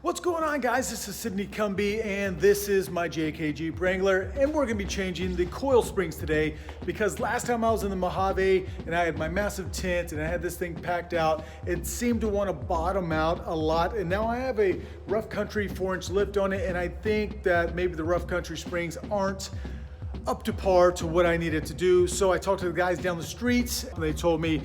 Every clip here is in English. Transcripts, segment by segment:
What's going on, guys? This is Sydney Cumbie and this is my JK Jeep Wrangler, and we're gonna be changing the coil springs today because last time I was in the Mojave and I had my massive tent and I had this thing packed out, it seemed to want to bottom out a lot, and now I have a rough country 4-inch lift on it, and I think that maybe the rough country springs aren't up to par to what I needed to do. So I talked to the guys down the street and they told me,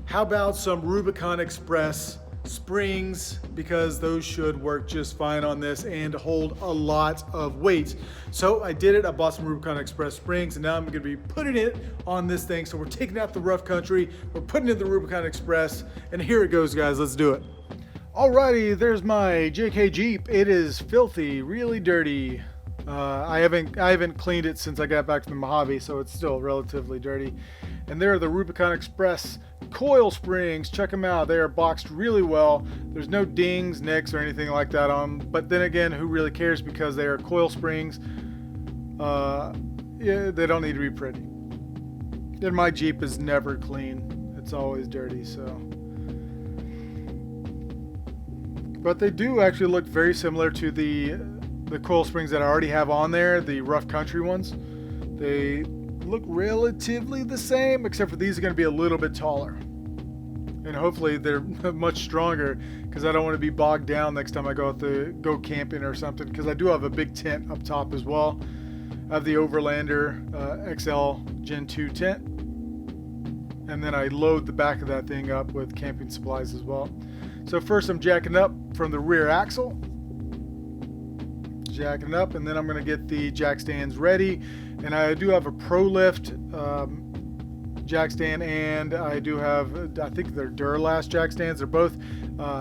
how about some Rubicon Express springs, because those should work just fine on this and hold a lot of weight. So I did it. I bought some Rubicon Express springs and now I'm going to be putting it on this thing. So we're taking out the rough country, we're putting in the Rubicon Express, and here it goes, guys. Let's do it. Alrighty, there's my JK Jeep. It is filthy, really dirty. I haven't cleaned it since I got back from the Mojave, so it's still relatively dirty. And there are the Rubicon Express coil springs. Check them out. They are boxed really well. There's no dings, nicks, or anything like that on them. But then again, who really cares, because they are coil springs. Yeah, they don't need to be pretty. And my Jeep is never clean. It's always dirty, so. But they do actually look very similar to the coil springs that I already have on there, the rough country ones. They look relatively the same, except for these are going to be a little bit taller. And hopefully they're much stronger, because I don't want to be bogged down next time I go camping or something, because I do have a big tent up top as well. I have the Overlander XL Gen 2 tent. And then I load the back of that thing up with camping supplies as well. So first I'm jacking up from the rear axle. Jacking it up, and then I'm going to get the jack stands ready. And I do have a ProLift jack stand, and I do have, I think they're Duralast jack stands. They're both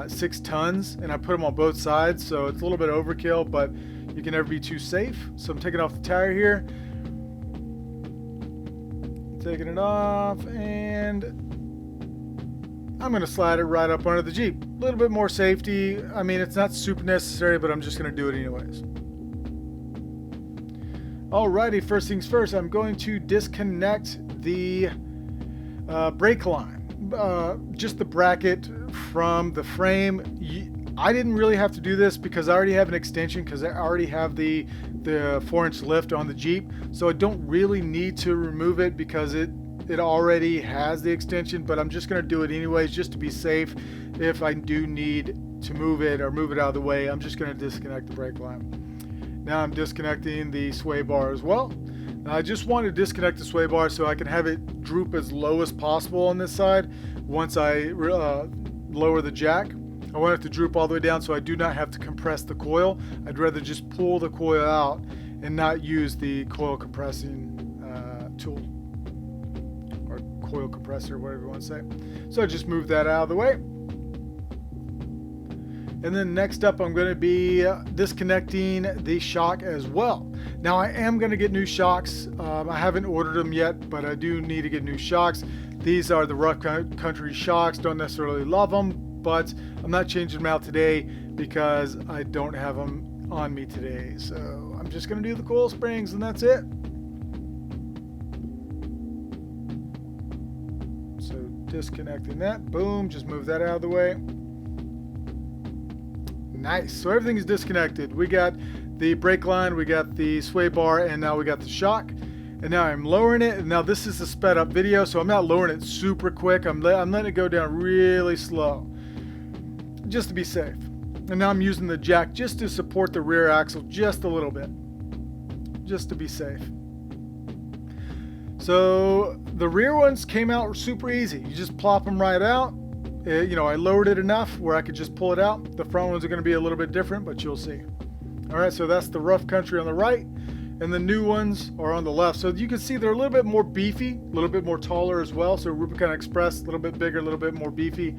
6 tons, and I put them on both sides, so it's a little bit overkill, but you can never be too safe. So I'm taking off the tire here, taking it off, and I'm going to slide it right up under the Jeep. A little bit more safety. I mean, it's not super necessary, but I'm just going to do it anyways. Alrighty, first things first, I'm going to disconnect the brake line. Just the bracket from the frame. I didn't really have to do this because I already have an extension, because I already have the 4-inch lift on the Jeep. So I don't really need to remove it because it already has the extension, but I'm just going to do it anyways just to be safe. If I do need to move it or move it out of the way, I'm just going to disconnect the brake line. Now I'm disconnecting the sway bar as well. Now I just want to disconnect the sway bar so I can have it droop as low as possible on this side. Once I lower the jack, I want it to droop all the way down so I do not have to compress the coil. I'd rather just pull the coil out and not use the coil compressing tool, or coil compressor, whatever you want to say. So I just move that out of the way. And then next up, I'm going to be disconnecting the shock as well. Now I am going to get new shocks. I haven't ordered them yet, but I do need to get new shocks. These are the rough country shocks. Don't necessarily love them, but I'm not changing them out today because I don't have them on me today. So I'm just going to do the coil springs, and that's it. So disconnecting that, boom, just move that out of the way. Nice. So everything is disconnected. We got the brake line, we got the sway bar, and now we got the shock. And now I'm lowering it. And now this is a sped up video, so I'm not lowering it super quick. I'm letting it go down really slow, just to be safe. And now I'm using the jack just to support the rear axle just a little bit, just to be safe. So the rear ones came out super easy. You just plop them right out. You know, I lowered it enough where I could just pull it out. The front ones are going to be a little bit different, but you'll see. All right, so that's the rough country on the right, and the new ones are on the left. So you can see they're a little bit more beefy, a little bit more taller as well. So Rubicon Express, a little bit bigger, a little bit more beefy,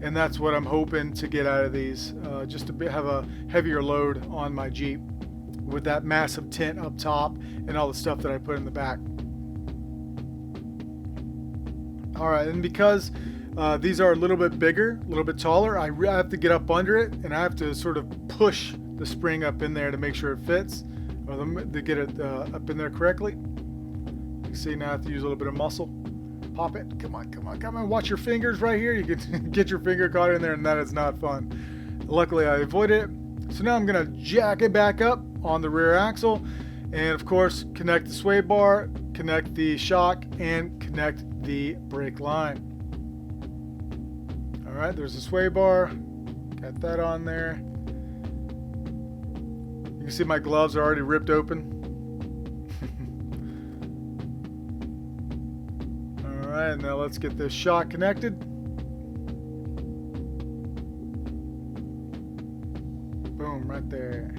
and that's what I'm hoping to get out of these, just to have a heavier load on my Jeep with that massive tent up top and all the stuff that I put in the back. All right, and because these are a little bit bigger, a little bit taller, I have to get up under it, and I have to sort of push the spring up in there to make sure it fits, or to get it up in there correctly. You can see now I have to use a little bit of muscle. Pop it. Come on, come on, come on. Watch your fingers right here. You can get your finger caught in there, and that is not fun. Luckily, I avoided it. So now I'm going to jack it back up on the rear axle, and of course connect the sway bar, connect the shock, and connect the brake line. Alright, there's the sway bar. Got that on there. You can see my gloves are already ripped open. Alright, now let's get this shock connected. Boom, right there.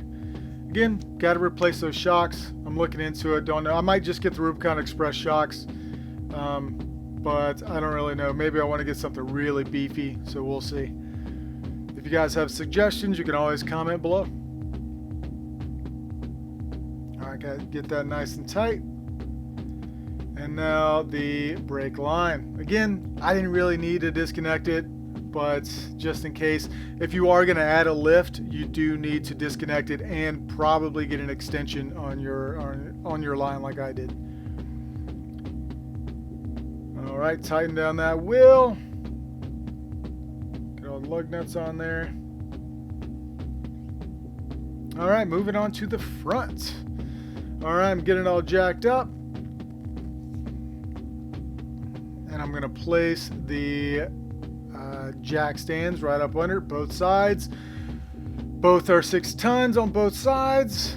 Again, got to replace those shocks. I'm looking into it. Don't know. I might just get the Rubicon Express shocks. But I don't really know. Maybe I want to get something really beefy, so we'll see. If you guys have suggestions, you can always comment below. Alright, gotta get that nice and tight. And now the brake line. Again, I didn't really need to disconnect it, but just in case, if you are going to add a lift, you do need to disconnect it and probably get an extension on your line like I did. Alright, tighten down that wheel. Get all the lug nuts on there. Alright, moving on to the front. Alright, I'm getting it all jacked up. And I'm going to place the jack stands right up under both sides. Both are 6 tons on both sides.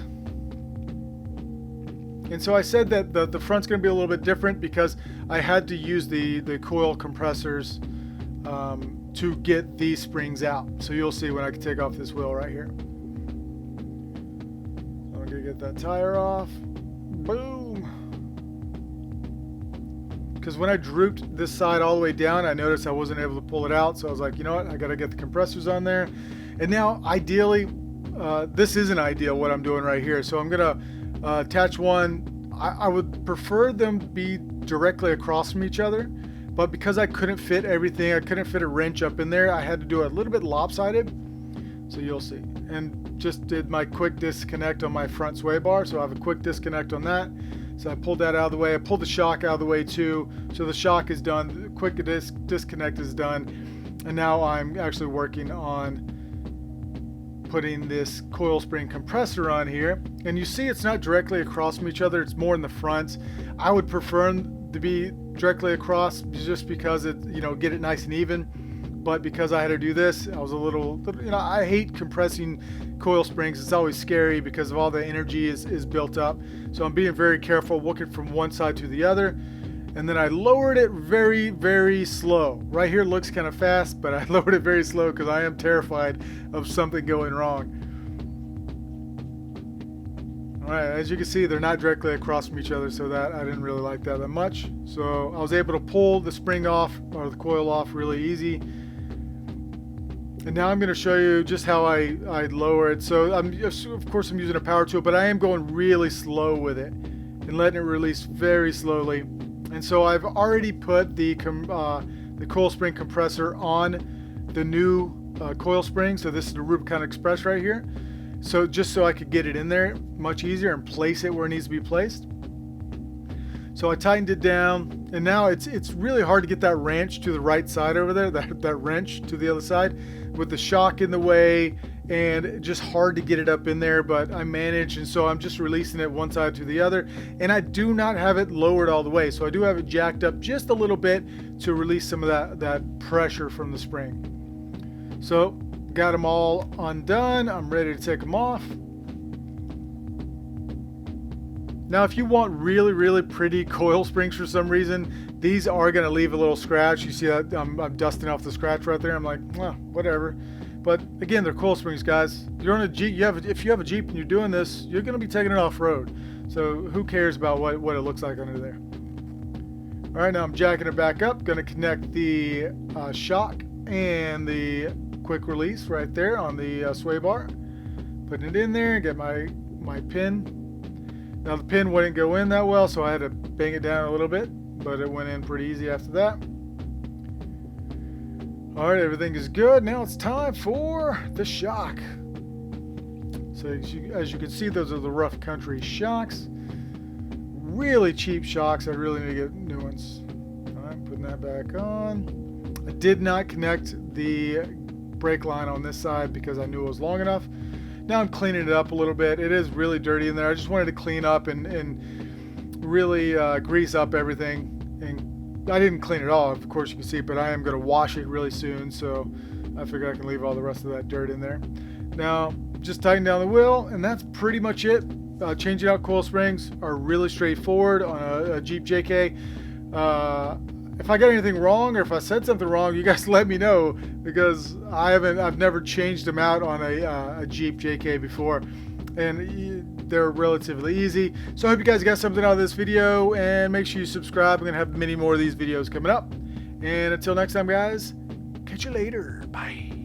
And so I said that the front's going to be a little bit different because I had to use the coil compressors to get these springs out. So you'll see when I can take off this wheel right here. I'm going to get that tire off. Boom. Because when I drooped this side all the way down, I noticed I wasn't able to pull it out. So I was like, you know what? I got to get the compressors on there. And now, ideally, this isn't ideal what I'm doing right here. So I'm going to attach one. I would prefer them be directly across from each other. But because I couldn't fit everything, I couldn't fit a wrench up in there, I had to do it a little bit lopsided. So you'll see. And just did my quick disconnect on my front sway bar. So I have a quick disconnect on that. So I pulled that out of the way. I pulled the shock out of the way too. So the shock is done. The quick disconnect is done. And now I'm actually working on putting this coil spring compressor on here. And you see it's not directly across from each other. It's more in the front. I would prefer them to be directly across just because it, get it nice and even. But because I had to do this, I was a little, I hate compressing coil springs. It's always scary because of all the energy is built up. So I'm being very careful, working from one side to the other. And then I lowered it very, very slow. Right here looks kind of fast, but I lowered it very slow because I am terrified of something going wrong. All right, as you can see, they're not directly across from each other, so that I didn't really like that much. So I was able to pull the spring off, or the coil off, really easy. And now I'm going to show you just how I lower it. So of course I'm using a power tool, but I am going really slow with it and letting it release very slowly. And so I've already put the coil spring compressor on the new coil spring. So this is the Rubicon Express right here. So just so I could get it in there much easier and place it where it needs to be placed. So I tightened it down, and now it's really hard to get that wrench to the right side over there, that wrench to the other side, with the shock in the way, and just hard to get it up in there, but I managed, and so I'm just releasing it one side to the other, and I do not have it lowered all the way, so I do have it jacked up just a little bit to release some of that pressure from the spring. So got them all undone. I'm ready to take them off. Now, if you want really, really pretty coil springs for some reason, these are going to leave a little scratch. You see that I'm dusting off the scratch right there. I'm like, well, whatever. But again, they're coil springs, guys. You're on a Jeep. If you have a Jeep and you're doing this, you're going to be taking it off road. So who cares about what it looks like under there? All right, now I'm jacking it back up. Going to connect the shock and the quick release right there on the sway bar. Putting it in there. Get my pin. Now the pin wouldn't go in that well, so I had to bang it down a little bit, but it went in pretty easy after that. All right, everything is good. Now it's time for the shock. So as you can see, those are the Rough Country shocks. Really cheap shocks. I really need to get new ones. All right, putting that back on. I did not connect the brake line on this side because I knew it was long enough. Now I'm cleaning it up a little bit. It is really dirty in there. I just wanted to clean up and really grease up everything. And I didn't clean it all, of course you can see, but I am going to wash it really soon, so I figure I can leave all the rest of that dirt in there. Now, just tighten down the wheel, and that's pretty much it. Changing out coil springs are really straightforward on a Jeep JK. If I got anything wrong or if I said something wrong, you guys let me know, because I've never changed them out on a Jeep JK before, and they're relatively easy. So I hope you guys got something out of this video, and make sure you subscribe. I'm gonna have many more of these videos coming up. And until next time, guys, catch you later. Bye.